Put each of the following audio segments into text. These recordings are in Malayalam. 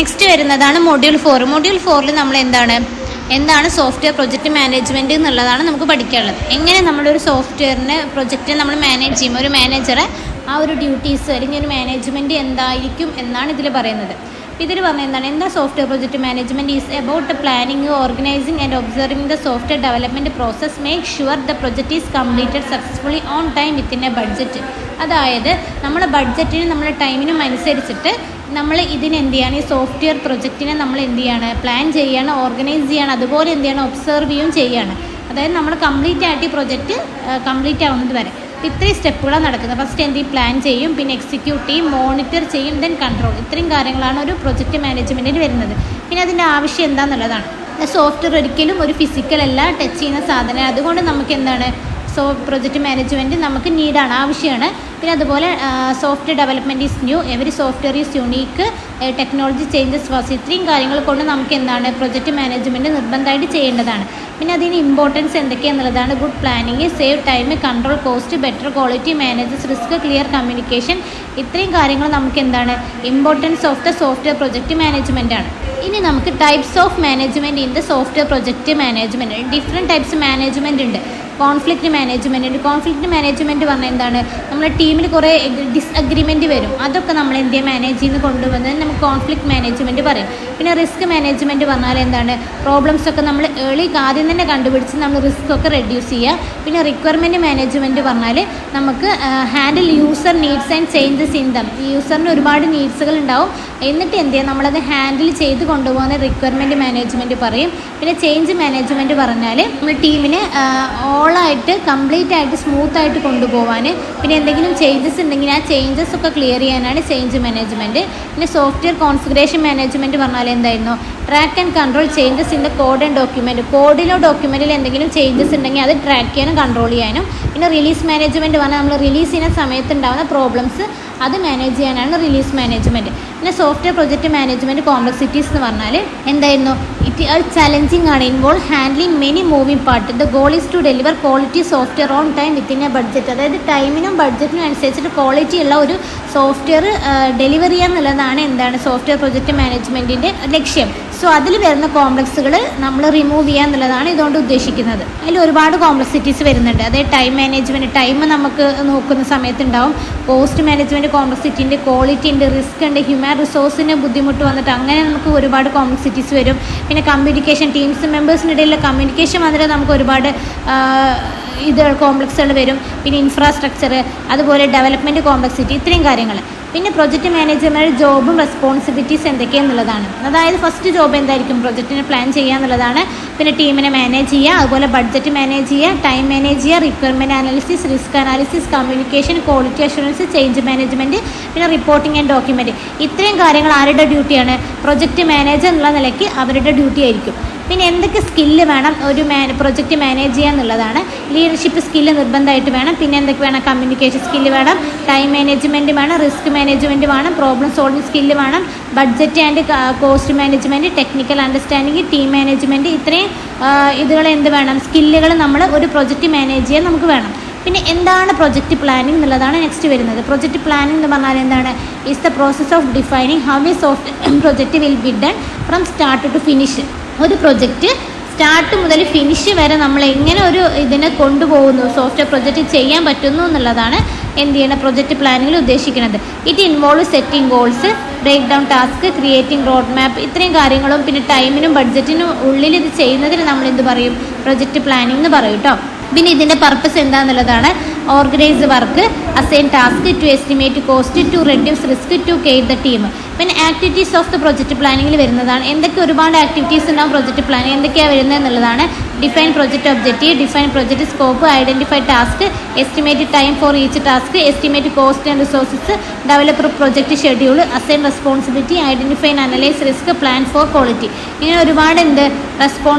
നെക്സ്റ്റ് വരുന്നതാണ് മൊഡ്യൂൾ 4. മൊഡ്യൂൾ 4 നമ്മൾ എന്താണ് സോഫ്റ്റ്വെയർ പ്രൊജക്റ്റ് മാനേജ്മെൻറ്റ് എന്നുള്ളതാണ് നമുക്ക് പഠിക്കാനുള്ളത്. എങ്ങനെ നമ്മളൊരു സോഫ്റ്റ്വെയറിനെ പ്രൊജക്റ്റ് നമ്മൾ മാനേജ് ചെയ്യും, ഒരു മാനേജറെ ആ ഒരു ഡ്യൂട്ടീസ് അല്ലെങ്കിൽ ഒരു മാനേജ്മെൻറ്റ് എന്തായിരിക്കും എന്നാണ് ഇതിൽ പറയുന്നത്. ഇതിൽ പറഞ്ഞാൽ എന്താ software project management is about planning, organising and observing the software development process, make sure the project is completed successfully on time within a budget. അതായത് നമ്മളെ ബഡ്ജറ്റിനും നമ്മളെ ടൈമിനും അനുസരിച്ചിട്ട് നമ്മൾ ഇതിനെന്ത് ചെയ്യാണ്, ഈ സോഫ്റ്റ്വെയർ പ്രൊജക്റ്റിനെ നമ്മൾ എന്ത് ചെയ്യാണ്, പ്ലാൻ ചെയ്യാണ്, ഓർഗനൈസ് ചെയ്യാണ്, അതുപോലെ എന്ത് ചെയ്യണം, ഒബ്സർവ് ചെയ്യുകയും ചെയ്യാണ്. അതായത് നമ്മൾ കംപ്ലീറ്റ് ആയിട്ട് ഈ പ്രൊജക്റ്റ് കംപ്ലീറ്റ് ആവുന്നത് വരെ ഇത്രയും സ്റ്റെപ്പുകളാണ് നടക്കുന്നത്. ഫസ്റ്റ് എന്ത് പ്ലാൻ ചെയ്യും, പിന്നെ എക്സിക്യൂട്ട് ചെയ്യും, മോണിറ്റർ ചെയ്യും, ദെൻ കൺട്രോൾ. ഇത്രയും കാര്യങ്ങളാണ് ഒരു പ്രൊജക്റ്റ് മാനേജ്മെൻറ്റിന് വരുന്നത്. പിന്നെ അതിൻ്റെ ആവശ്യം എന്താണെന്നുള്ളതാണ്. സോഫ്റ്റ്വെയർ ഒരിക്കലും ഒരു ഫിസിക്കലല്ല, ടച്ച് ചെയ്യുന്ന സാധനം. അതുകൊണ്ട് നമുക്ക് എന്താണ് പ്രൊജക്റ്റ് മാനേജ്മെൻറ്റ് നമുക്ക് നീഡാണ്, ആവശ്യമാണ്. പിന്നെ അതുപോലെ software development is new, every software is unique, technology changes fast. ഇത്രയും കാര്യങ്ങൾ കൊണ്ട് നമുക്ക് എന്താണ് പ്രൊജക്റ്റ് മാനേജ്മെൻറ്റ് നിർബന്ധമായിട്ട് ചെയ്യേണ്ടതാണ്. പിന്നെ അതിന് ഇമ്പോർട്ടൻസ് എന്തൊക്കെയാണെന്നുള്ളതാണ്. Good planning, save time, control cost, better quality, manages risk, clear communication. ഇത്രയും കാര്യങ്ങൾ നമുക്ക് എന്താണ് importance of the software project management ആണ്. ഇനി നമുക്ക് types of management in the software project management. Different types management ഉണ്ട്. കോൺഫ്ലിക്റ്റ് മാനേജ്മെൻറ്റ് ഉണ്ട്. കോൺഫ്ലിക്റ്റ് മാനേജ്മെൻറ്റ് പറഞ്ഞാൽ എന്താണ്, നമ്മുടെ ടീമിൽ കുറേ ഡിസ്അഗ്രിമെൻറ്റ് വരും, അതൊക്കെ നമ്മൾ എന്ത് ചെയ്യുക, മാനേജ് ചെയ്ത് കൊണ്ടുവന്നത് നമുക്ക് കോൺഫ്ലിക്റ്റ് മാനേജ്മെൻറ്റ് പറയും. പിന്നെ റിസ്ക് മാനേജ്മെൻറ്റ് പറഞ്ഞാൽ എന്താണ്, പ്രോബ്ലംസ് ഒക്കെ നമ്മൾ ആദ്യം തന്നെ കണ്ടുപിടിച്ച് നമ്മൾ റിസ്ക് ഒക്കെ റെഡ്യൂസ് ചെയ്യുക. പിന്നെ റിക്വയർമെൻറ്റ് മാനേജ്മെൻറ്റ് പറഞ്ഞാൽ നമുക്ക് handle user needs and changes in them. യൂസറിന് ഒരുപാട് നീഡ്സുകൾ ഉണ്ടാവും, എന്നിട്ട് എന്ത് ചെയ്യുക, നമ്മളത് ഹാൻഡിൽ ചെയ്ത് കൊണ്ടുപോകുന്ന റിക്വയർമെൻറ്റ് മാനേജ്മെൻറ്റ് പറയും. പിന്നെ ചേഞ്ച് മാനേജ്മെൻറ്റ് പറഞ്ഞാൽ നമ്മൾ ടീമിനെ ഓളായിട്ട് കംപ്ലീറ്റ് ആയിട്ട് സ്മൂത്തായിട്ട് കൊണ്ടുപോകാൻ, പിന്നെ എന്തെങ്കിലും ചേഞ്ചസ് ഉണ്ടെങ്കിൽ ആ ചേഞ്ചസ് ഒക്കെ ക്ലിയർ ചെയ്യാനാണ് ചേഞ്ച് മാനേജ്മെൻറ്റ്. പിന്നെ സോഫ്റ്റ്വെയർ കോൺഫിഗറേഷൻ മാനേജ്മെൻറ്റ് പറഞ്ഞാൽ എന്തായിരുന്നു, track and control changes in the code and document. കോഡിലോ ഡോക്യുമെൻറ്റിൽ എന്തെങ്കിലും ചേഞ്ചസ് ഉണ്ടെങ്കിൽ അത് ട്രാക്ക് ചെയ്യാനും കൺട്രോൾ ചെയ്യാനും. പിന്നെ റിലീസ് മാനേജ്മെൻറ്റ് പറഞ്ഞാൽ നമ്മൾ റിലീസ് ചെയ്യുന്ന സമയത്ത് ഉണ്ടാകുന്ന പ്രോബ്ലംസ് അത് മാനേജ് ചെയ്യാനാണ് റിലീസ് മാനേജ്മെൻറ്റ്. പിന്നെ സോഫ്റ്റ്വെയർ പ്രൊജക്റ്റ് മാനേജ്മെൻറ്റ് കോംപ്ലക്സിറ്റീസ് എന്ന് പറഞ്ഞാൽ എന്തായിരുന്നു, ഇറ്റ് ചലഞ്ചിങ് ആണ്, involve handling many moving part. The goal is to deliver quality software on time within a budget. അതായത് ടൈമിനും ബഡ്ജറ്റിനും അനുസരിച്ചിട്ട് ക്വാളിറ്റി ഉള്ള ഒരു സോഫ്റ്റ്വെയർ ഡെലിവർ ചെയ്യുക എന്നുള്ളതാണ് എന്താണ് സോഫ്റ്റ്വെയർ പ്രൊജക്റ്റ് മാനേജ്മെൻറ്റിൻ്റെ ലക്ഷ്യം. സോ അതിൽ വരുന്ന കോംപ്ലക്സുകൾ നമ്മൾ റിമൂവ് ചെയ്യുക എന്നുള്ളതാണ് ഇതുകൊണ്ട് ഉദ്ദേശിക്കുന്നത്. അതിൽ ഒരുപാട് കോംപ്ലക്സിറ്റീസ് വരുന്നുണ്ട്. അതായത് ടൈം മാനേജ്മെൻറ്റ്, ടൈം നമുക്ക് നോക്കുന്ന സമയത്തുണ്ടാവും. കോസ്റ്റ് മാനേജ്മെൻറ്റ് കോംപ്ലക്സിറ്റി ഉണ്ട്, ക്വാളിറ്റി ഉണ്ട്, റിസ്ക് ഉണ്ട്, ഹ്യൂമൻ റിസോഴ്സിന് ബുദ്ധിമുട്ട് വന്നിട്ട് അങ്ങനെ നമുക്ക് ഒരുപാട് കോംപ്ലക്സിറ്റീസ് വരും. പിന്നെ കമ്മ്യൂണിക്കേഷൻ, ടീംസ് മെമ്പേഴ്സിനിടയിലുള്ള കമ്മ്യൂണിക്കേഷൻ വന്നിട്ട് നമുക്ക് ഒരുപാട് കോംപ്ലക്സുകൾ വരും. പിന്നെ ഇൻഫ്രാസ്ട്രക്ചർ, അതുപോലെ ഡെവലപ്മെൻറ്റ് കോംപ്ലക്സിറ്റി, ഇത്രയും കാര്യങ്ങൾ. പിന്നെ പ്രൊജക്റ്റ് മാനേജർമാരുടെ ജോബും റെസ്പോൺസിബിലിറ്റീസ് എന്തൊക്കെയാണെന്നുള്ളതാണ്. അതായത് ഫസ്റ്റ് ജോബ് എന്തായിരിക്കും, പ്രൊജക്റ്റിനെ പ്ലാൻ ചെയ്യുക എന്നുള്ളതാണ്. പിന്നെ ടീമിനെ മാനേജ് ചെയ്യുക, അതുപോലെ ബഡ്ജറ്റ് മാനേജ് ചെയ്യുക, ടൈം മാനേജ് ചെയ്യുക, requirement analysis, risk analysis, communication, quality assurance, change management, പിന്നെ റിപ്പോർട്ടിംഗ് ആൻഡ് ഡോക്യുമെൻറ്റ്. ഇത്രയും കാര്യങ്ങൾ ആരുടെ ഡ്യൂട്ടിയാണ്, പ്രൊജക്റ്റ് മാനേജർ എന്നുള്ള നിലയ്ക്ക് അവരുടെ ഡ്യൂട്ടി ആയിരിക്കും. പിന്നെ എന്തൊക്കെ സ്കില്ല് വേണം ഒരു പ്രൊജക്റ്റ് മാനേജ് ചെയ്യുക എന്നുള്ളതാണ്. ലീഡർഷിപ്പ് സ്കില്ല് നിർബന്ധമായിട്ട് വേണം. പിന്നെ എന്തൊക്കെ വേണം, കമ്മ്യൂണിക്കേഷൻ സ്കില്ല് വേണം, ടൈം മാനേജ്മെൻറ്റ് വേണം, റിസ്ക് മാനേജ്മെൻറ്റ് വേണം, പ്രോബ്ലം സോൾവിങ് സ്കില്ല് വേണം, budget and cost management, technical understanding, team management, ഇത്രയും ഇതുകൾ എന്ത് വേണം, സ്കില്ലുകൾ നമ്മൾ ഒരു പ്രൊജക്റ്റ് മാനേജ് ചെയ്യാൻ നമുക്ക് വേണം. പിന്നെ എന്താണ് പ്രൊജക്റ്റ് പ്ലാനിങ് എന്നുള്ളതാണ് നെക്സ്റ്റ് വരുന്നത്. പ്രൊജക്റ്റ് പ്ലാനിങ് എന്ന് പറഞ്ഞാൽ എന്താണ്, is the process of defining how a soft project will be done from start to finish. ഒരു പ്രൊജക്റ്റ് സ്റ്റാർട്ട് മുതൽ ഫിനിഷ് വരെ നമ്മൾ എങ്ങനെ ഒരു ഇതിനെ കൊണ്ടുപോകുന്നു, സോഫ്റ്റ്വെയർ പ്രൊജക്റ്റ് ചെയ്യാൻ പറ്റുന്നു എന്നുള്ളതാണ് എന്ത് ചെയ്യണം പ്രൊജക്റ്റ് പ്ലാനിങ്ങിൽ ഉദ്ദേശിക്കുന്നത്. It involve setting goals, break down task, creating road map, ഇത്രയും കാര്യങ്ങളും. പിന്നെ ടൈമിനും ബഡ്ജറ്റിനും ഉള്ളിൽ ഇത് ചെയ്യുന്നതിന് നമ്മൾ എന്ത് പറയും, പ്രൊജക്റ്റ് പ്ലാനിങ് എന്ന് പറയും കേട്ടോ. പിന്നെ ഇതിൻ്റെ പർപ്പസ് എന്താണെന്നുള്ളതാണ്, organise work, assign task, to estimate cost, to reduce risk, to guide the team. പിന്നെ ആക്ടിവിറ്റീസ് ഓഫ് ദ പ്രൊജക്റ്റ് പ്ലാനിങ്ങിൽ വരുന്നതാണ്. എന്തൊക്കെ ഒരുപാട് ആക്ടിവിറ്റീസ് ഉണ്ടാവും പ്രൊജക്റ്റ് പ്ലാനിങ്, എന്തൊക്കെയാണ് വരുന്നത് എന്നുള്ളതാണ്. Define project objective, define project scope, identify task, estimate time for each task, estimate cost and resources, developer project schedule, assign responsibility, identify and analyse risk, plan for quality. ഇങ്ങനെ ഒരുപാട്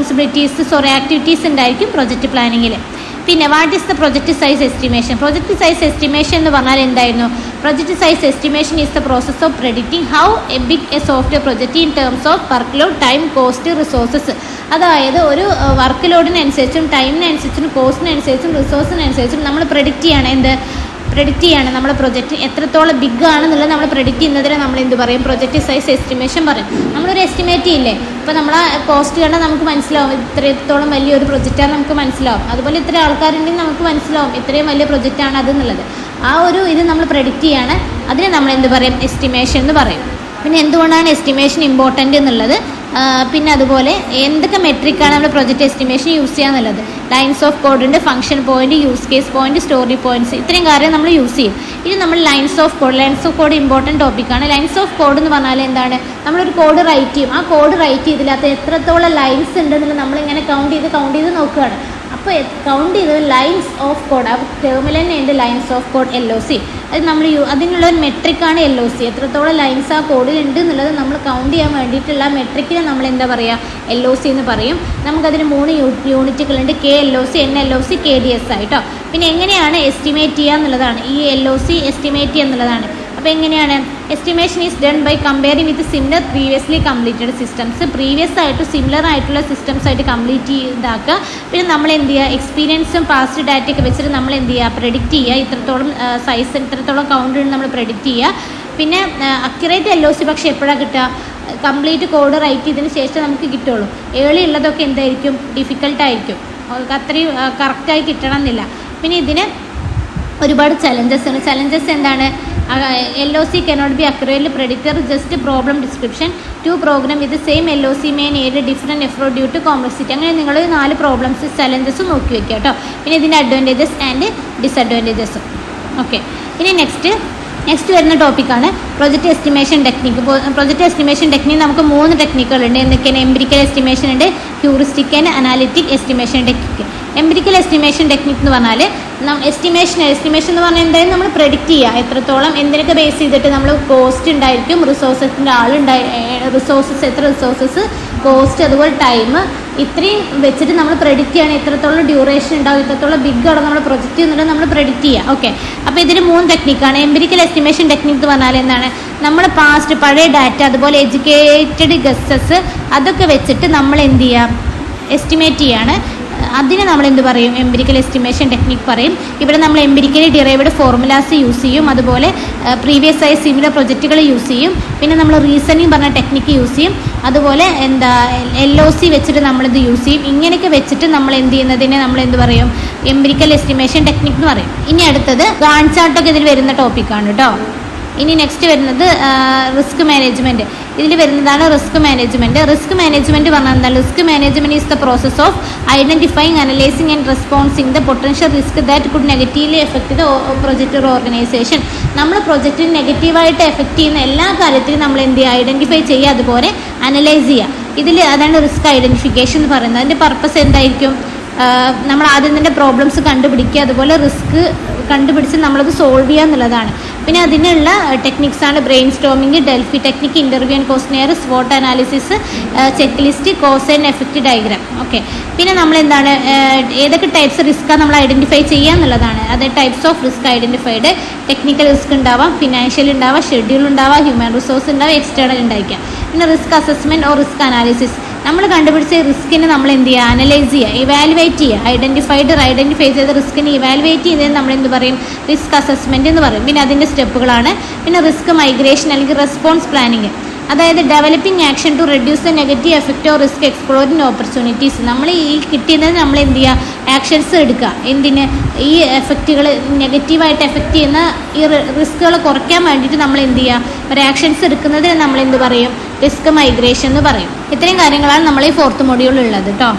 ആക്ടിവിറ്റീസ് ഉണ്ടായിരിക്കും പ്രൊജക്റ്റ് പ്ലാനിങ്ങിൽ. പിന്നെ what is the project size estimation. Project size estimation എന്ന് പറഞ്ഞാൽ എന്തായിരുന്നു, project size estimation is the process of predicting how a big a software project in terms of work load, time, cost, resources. അതായത് ഒരു വർക്ക് ലോഡിനനുസരിച്ചും ടൈമിനനുസരിച്ചും കോസ്റ്റിനനുസരിച്ചും റിസോഴ്സിനനുസരിച്ചും നമ്മൾ പ്രെഡിക്റ്റ് ചെയ്യണം പ്രെഡിക്റ്റ് ചെയ്യാണ് നമ്മുടെ പ്രൊജക്റ്റ് എത്രത്തോളം ബിഗ് ആണെന്നുള്ളത് നമ്മൾ പ്രെഡിക്റ്റ് ചെയ്യുന്നതിന് നമ്മൾ എന്ത് പറയും, പ്രൊജക്റ്റ് സൈസ് എസ്റ്റിമേഷൻ പറയും. നമ്മളൊരു എസ്റ്റിമേറ്റ് ഇല്ലേ, ഇപ്പോൾ നമ്മളെ കോസ്റ്റ് കണ്ടാൽ നമുക്ക് മനസ്സിലാവും ഇത്രത്തോളം വലിയൊരു പ്രൊജക്റ്റാണ് നമുക്ക് മനസ്സിലാവും. അതുപോലെ ഇത്ര ആൾക്കാരുണ്ടെങ്കിൽ നമുക്ക് മനസ്സിലാവും ഇത്രയും വലിയ പ്രൊജക്റ്റാണ് അതെന്നുള്ളത്. ആ ഒരു ഇത് നമ്മൾ പ്രെഡിക്റ്റ് ചെയ്യാണ്, അതിനെ നമ്മൾ എന്ത് പറയും, എസ്റ്റിമേഷൻ എന്ന് പറയും. പിന്നെ എന്തുകൊണ്ടാണ് എസ്റ്റിമേഷൻ ഇമ്പോർട്ടൻ്റ് എന്നുള്ളത്, പിന്നെ അതുപോലെ എന്തൊക്കെ മെട്രിക്കാണ് നമ്മൾ പ്രൊജക്റ്റ് എസ്റ്റിമേഷൻ യൂസ് ചെയ്യാന്നുള്ളത്. ലൈൻസ് ഓഫ് കോഡ് ഉണ്ട്, function point, use case point, story points, ഇത്രയും കാര്യം നമ്മൾ യൂസ് ചെയ്യും. ഇനി നമ്മൾ ലൈൻസ് ഓഫ് കോഡ് ഇമ്പോർട്ടൻറ്റ് ടോപ്പിക്കാണ്. ലൈൻസ് ഓഫ് കോഡ് എന്ന് പറഞ്ഞാൽ എന്താണ്, നമ്മളൊരു കോഡ് റൈറ്റ് ചെയ്യും. ആ കോഡ് റൈറ്റ് ചെയ്തില്ലാത്ത എത്രത്തോളം ലൈൻസ് ഉണ്ടെന്നുള്ളത് നമ്മളിങ്ങനെ കൗണ്ട് ചെയ്ത് നോക്കുകയാണ്. അപ്പോൾ കൗണ്ട് ചെയ്തത് ലൈൻസ് ഓഫ് കോഡ്, ആ ടേമിൽ തന്നെ ഉണ്ട് ലൈൻസ് ഓഫ് കോഡ് LOC. അത് നമ്മൾ അതിനുള്ള ഒരു മെട്രിക്കാണ് LOC. എത്രത്തോളം ലൈൻസ് ആ കോഡിൽ ഉണ്ട് എന്നുള്ളത് നമ്മൾ കൗണ്ട് ചെയ്യാൻ വേണ്ടിയിട്ടുള്ള മെട്രിക്കിനെ നമ്മൾ എന്താ പറയുക, LOC എന്ന് പറയും. നമുക്കതിന് 3 യൂണിറ്റുകളുണ്ട്, KLOC, NLOC, KDS ആയിട്ടോ. പിന്നെ എങ്ങനെയാണ് എസ്റ്റിമേറ്റ് ചെയ്യുക എന്നുള്ളതാണ്, ഈ LOC എസ്റ്റിമേറ്റ് ചെയ്യുക എന്നുള്ളതാണ്. അപ്പോൾ എങ്ങനെയാണ്, estimation is done by comparing with similar previously completed systems. Previous ആയിട്ട് സിമിലർ ആയിട്ടുള്ള സിസ്റ്റംസ് ആയിട്ട് കംപ്ലീറ്റ് ചെയ്താക്കുക. പിന്നെ നമ്മൾ എന്ത് ചെയ്യുക, എക്സ്പീരിയൻസും പാസ്റ്റ് ഡാറ്റയൊക്കെ വെച്ചിട്ട് നമ്മൾ എന്ത് ചെയ്യുക, പ്രെഡിക്റ്റ് ചെയ്യുക. ഇത്രത്തോളം സൈസ് ഇത്രത്തോളം കൗണ്ട് ഉണ്ട് നമ്മൾ പ്രെഡിക്റ്റ് ചെയ്യുക. പിന്നെ അക്യുറേറ്റ് LOC പക്ഷേ എപ്പോഴാണ് കിട്ടുക, കംപ്ലീറ്റ് കോഡ് റൈറ്റ് ചെയ്തതിന് ശേഷം നമുക്ക് കിട്ടുള്ളൂ. ഏർലി ഉള്ളതൊക്കെ എന്തായിരിക്കും, ഡിഫിക്കൽട്ടായിരിക്കും, അത്രയും കറക്റ്റായി കിട്ടണം എന്നില്ല. പിന്നെ ഇതിന് ഒരുപാട് ചലഞ്ചസ് ഉണ്ട്. ചലഞ്ചസ് എന്താണ്, LOC cannot be accurately predicted, just problem description. 2 program with the same LOC may need a different effort due to complexity. അങ്ങനെ നിങ്ങൾ 4 പ്രോബ്ലംസ് ചലഞ്ചസ് നോക്കി വെക്കുക കേട്ടോ. പിന്നെ ഇതിൻ്റെ അഡ്വാൻറ്റേജസ് ആൻഡ് ഡിസഡ്വാൻറ്റേജസ്. ഓക്കെ, ഇനി നെക്സ്റ്റ് വരുന്ന ടോപ്പിക്കാണ് project estimation technique. Project estimation technique നമുക്ക് 3 ടെക്നിക്കുകളുണ്ട്. എന്തൊക്കെയാണ്, എംപിരിക്കൽ എസ്റ്റിമേഷൻ ഉണ്ട്, heuristic and analytic estimation technique. Empirical estimation technique എന്ന് പറഞ്ഞാൽ എസ്റ്റിമേഷൻ എന്ന് പറഞ്ഞാൽ എന്തായാലും നമ്മൾ പ്രെഡിക്റ്റ് ചെയ്യുക എത്രത്തോളം, എന്തിനൊക്കെ ബേസ് ചെയ്തിട്ട് നമ്മൾ കോസ്റ്റ് ഉണ്ടായിരിക്കും, റിസോഴ്സസിൻ്റെ എത്ര റിസോഴ്സസ്, കോസ്റ്റ്, അതുപോലെ ടൈം, ഇത്രയും വെച്ചിട്ട് നമ്മൾ പ്രെഡിക്റ്റ് ചെയ്യണം എത്രത്തോളം ഡ്യൂറേഷൻ ഉണ്ടാവും, ഇത്രത്തോളം ബിഗ് ആണ് നമ്മൾ പ്രൊജക്റ്റ് ചെയ്യുന്നുണ്ട് നമ്മൾ പ്രെഡിക്റ്റ് ചെയ്യുക. ഓക്കെ, അപ്പോൾ ഇതിന് 3 ടെക്നിക്കാണ്. എംപിരിക്കൽ എസ്റ്റിമേഷൻ ടെക്നിക്ക് എന്ന് പറഞ്ഞാൽ എന്താണ്, നമ്മൾ പാസ്റ്റ് പഴയ ഡാറ്റ അതുപോലെ എഡ്യൂക്കേറ്റഡ് ഗസ്സസ് അതൊക്കെ വെച്ചിട്ട് നമ്മൾ എന്ത് ചെയ്യുക, എസ്റ്റിമേറ്റ് ചെയ്യാണ്. അതിന് നമ്മൾ എന്ത് പറയും, എംപിരിക്കൽ എസ്റ്റിമേഷൻ ടെക്നിക്ക് പറയും. ഇവിടെ നമ്മൾ എംപിരിക്കലി ഡിറൈവ്ഡ് ഫോർമുലാസ് യൂസ് ചെയ്യും, അതുപോലെ പ്രീവിയസ് ആയ സിമിലർ പ്രൊജക്റ്റുകൾ യൂസ് ചെയ്യും. പിന്നെ നമ്മൾ റീസണിങ് പറഞ്ഞ ടെക്നിക്ക് യൂസ് ചെയ്യും, അതുപോലെ LOC വെച്ചിട്ട് നമ്മളിത് യൂസ് ചെയ്യും. ഇങ്ങനെയൊക്കെ വെച്ചിട്ട് നമ്മൾ എന്ത് ചെയ്യുന്നതിനെ നമ്മൾ എന്ത് പറയും, എംപിരിക്കൽ എസ്റ്റിമേഷൻ ടെക്നിക്ക് എന്ന് പറയും. ഇനി അടുത്തത് ഗാണ്ട് ചാർട്ടൊക്കെ ഇതിൽ വരുന്ന ടോപ്പിക്കാണ് കേട്ടോ. ഇനി നെക്സ്റ്റ് വരുന്നത് റിസ്ക് മാനേജ്മെൻറ്റ്. ഇതിൽ വരുന്നതാണ് റിസ്ക് മാനേജ്മെൻറ്റ്. റിസ്ക് മാനേജ്മെൻറ്റ് പറഞ്ഞാൽ എന്താണ്, risk management is the process of identifying, analysing and responding the potential risk that could negatively affect the project or organisation. നമ്മൾ പ്രൊജക്റ്റിന് നെഗറ്റീവായിട്ട് എഫക്റ്റ് ചെയ്യുന്ന എല്ലാ കാര്യത്തിലും നമ്മൾ എന്ത് ചെയ്യുക, ഐഡൻറ്റിഫൈ ചെയ്യുക, അതുപോലെ അനലൈസ് ചെയ്യുക. ഇതിൽ അതാണ് റിസ്ക് ഐഡൻറ്റിഫിക്കേഷൻ എന്ന് പറയുന്നത്. അതിൻ്റെ പർപ്പസ് എന്തായിരിക്കും, നമ്മൾ ആദ്യം തന്നെ പ്രോബ്ലംസ് കണ്ടുപിടിക്കുക, അതുപോലെ റിസ്ക് കണ്ടുപിടിച്ച് നമ്മളത് സോൾവ് ചെയ്യുക എന്നുള്ളതാണ്. പിന്നെ അതിനുള്ള ടെക്നിക്സാണ് brainstorming, Delphi technique, interview and questionnaire, സ്വോട്ട് analysis, checklist, cause and effect diagram. Okay, പിന്നെ നമ്മൾ എന്താണ്, ഏതൊക്കെ ടൈപ്സ് റിസ്ക്കാണ് നമ്മൾ ഐഡൻറ്റിഫൈ ചെയ്യുക എന്നുള്ളതാണ്. അത് types of risk identified. Technical risk ഉണ്ടാവാം, ഫിനാൻഷ്യൽ ഉണ്ടാവാം, ഷെഡ്യൂൾ ഉണ്ടാവാം, ഹ്യൂമൻ റിസോഴ്സ് ഉണ്ടാവാം, എക്സ്റ്റേണൽ ഉണ്ടായിരിക്കാം. പിന്നെ risk assessment or risk analysis. നമ്മൾ കണ്ടുപിടിച്ച റിസ്കിനെ നമ്മൾ എന്ത് ചെയ്യുക, അനലൈസ് ചെയ്യുക, ഇവാലുവേറ്റ് ചെയ്യുക. ഐഡൻറ്റിഫൈ ചെയ്ത റിസ്കിനെ ഇവാലുവേറ്റ് ചെയ്തതിന് നമ്മൾ എന്ത് പറയും, റിസ്ക് അസസ്മെൻറ്റ് എന്ന് പറയും. പിന്നെ അതിൻ്റെ സ്റ്റെപ്പുകളാണ്. പിന്നെ റിസ്ക് മൈഗ്രേഷൻ അല്ലെങ്കിൽ റെസ്പോൺസ് പ്ലാനിങ്, അതായത് developing action to reduce the negative effect or risk exploring opportunities. നമ്മൾ ഈ കിട്ടിയത് നമ്മൾ എന്ത് ചെയ്യുക, ആക്ഷൻസ് എടുക്കുക. എന്തിന്, ഈ എഫക്റ്റുകൾ നെഗറ്റീവായിട്ട് എഫക്റ്റ് ചെയ്യുന്ന ഈ റിസ്കുകൾ കുറയ്ക്കാൻ വേണ്ടിയിട്ട് നമ്മൾ എന്ത് ചെയ്യുക, ഒരു ആക്ഷൻസ് എടുക്കുന്നതിന് നമ്മൾ എന്ത് പറയും, റിസ്ക് മൈഗ്രേഷൻ എന്ന് പറയും. ഇത്രയും കാര്യങ്ങളാണ് നമ്മൾ ഈ 4th മൊഡ്യൂളിൽ ഉള്ളത് കേട്ടോ.